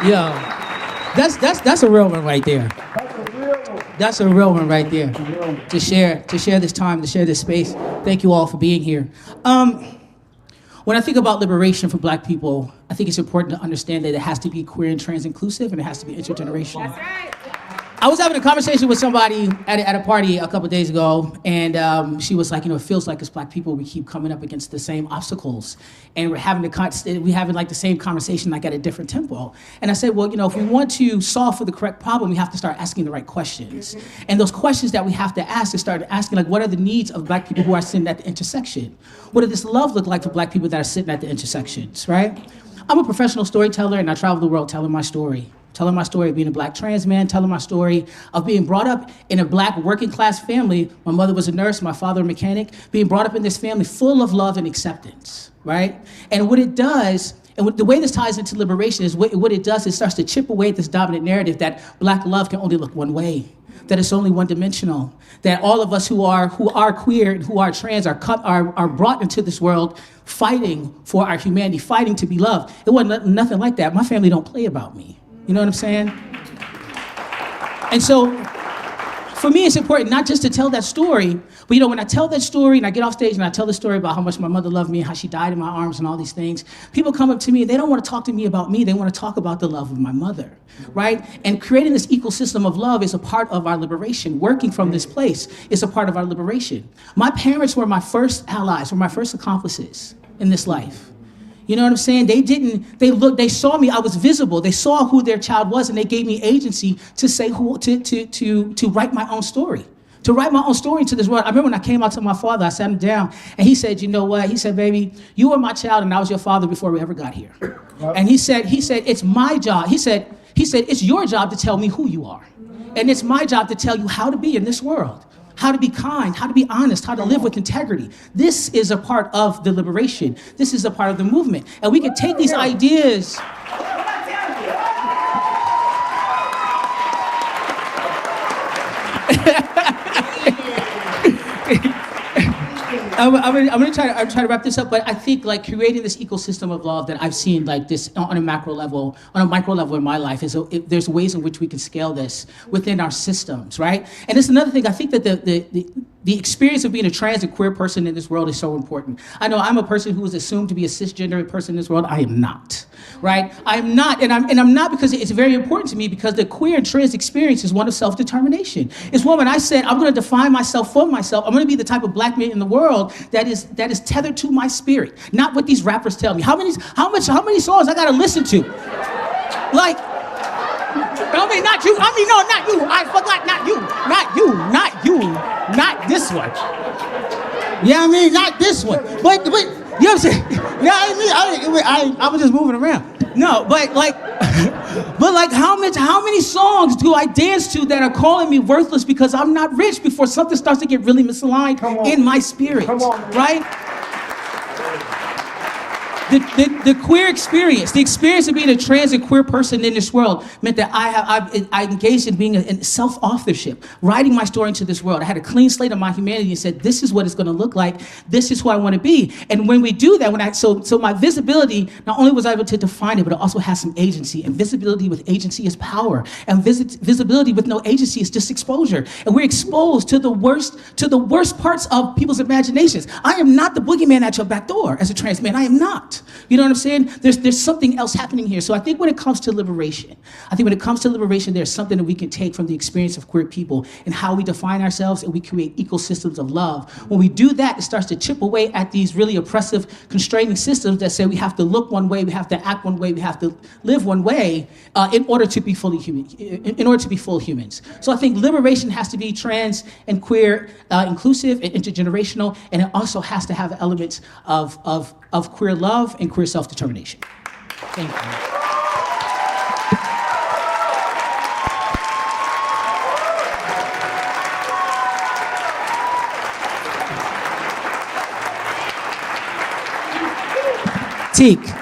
Yo, that's a real one right there. That's a real one right there. To share this time, to share this space. Thank you all for being here. When I think about liberation for Black people, I think it's important to understand that it has to be queer and trans inclusive, and it has to be intergenerational. That's right. I was having a conversation with somebody at a party a couple of days ago, and she was like, it feels like as Black people we keep coming up against the same obstacles, and we're having like the same conversation like at a different tempo. And I said, well, if we want to solve for the correct problem, we have to start asking the right questions. And those questions that we have to ask is start asking, like, what are the needs of Black people who are sitting at the intersection? What does this love look like for Black people that are sitting at the intersections, right? I'm a professional storyteller, and I travel the world telling my story. Telling my story of being a Black trans man, telling my story of being brought up in a Black working class family. My mother was a nurse, my father a mechanic, being brought up in this family full of love and acceptance, right? And what it does, and the way this ties into liberation is what it does, it starts to chip away at this dominant narrative that Black love can only look one way, that it's only one-dimensional, that all of us who are queer and who are trans are brought into this world fighting for our humanity, fighting to be loved. It wasn't nothing like that. My family don't play about me. You know what I'm saying? And so, for me, it's important not just to tell that story, but when I tell that story and I get off stage and I tell the story about how much my mother loved me and how she died in my arms and all these things, people come up to me and they don't want to talk to me about me, they want to talk about the love of my mother, right? And creating this ecosystem of love is a part of our liberation. Working from this place is a part of our liberation. My parents were my first allies, were my first accomplices in this life. You know what I'm saying? They saw me, I was visible. They saw who their child was, and they gave me agency to say to write my own story. To write my own story into this world. I remember when I came out to my father, I sat him down, and he said, you know what? He said, baby, you were my child, and I was your father before we ever got here. Yep. And he said, it's my job. He said, it's your job to tell me who you are. And it's my job to tell you how to be in this world. How to be kind, how to be honest, how to live with integrity. This is a part of the liberation. This is a part of the movement. And we can take these ideas. I'm gonna try to wrap this up, but I think like creating this ecosystem of love that I've seen like this on a macro level, on a micro level in my life, there's ways in which we can scale this within our systems, right? And it's another thing, I think that the experience of being a trans and queer person in this world is so important. I know I'm a person who is assumed to be a cisgender person in this world. I am not, right? I'm not, and I'm not because it's very important to me, because the queer and trans experience is one of self-determination. It's one when I said, I'm gonna define myself for myself. I'm gonna be the type of Black man in the world that is tethered to my spirit, not what these rappers tell me. How many songs I gotta listen to? Like, I mean, not you. I mean, no, not you. I forgot, not you, not this one. Yeah, I mean, not this one. But you know what I'm saying? Yeah, I was just moving around. No, but like how many songs do I dance to that are calling me worthless because I'm not rich before something starts to get really misaligned in my spirit, right? The queer experience, the experience of being a trans and queer person in this world meant that I engaged in being in self-authorship, writing my story into this world. I had a clean slate of my humanity and said, this is what it's gonna look like. This is who I wanna be. And when we do that, so my visibility, not only was I able to define it, but it also has some agency. And visibility with agency is power. And visibility with no agency is just exposure. And we're exposed to the worst parts of people's imaginations. I am not the boogeyman at your back door as a trans man. I am not. You know what I'm saying? There's something else happening here. So I think when it comes to liberation, there's something that we can take from the experience of queer people and how we define ourselves, and we create ecosystems of love. When we do that, it starts to chip away at these really oppressive, constraining systems that say we have to look one way, we have to act one way, we have to live one way in order to be fully human, in order to be full humans. So I think liberation has to be trans and queer, inclusive and intergenerational, and it also has to have elements of queer love and queer self-determination. Thank you. Teak.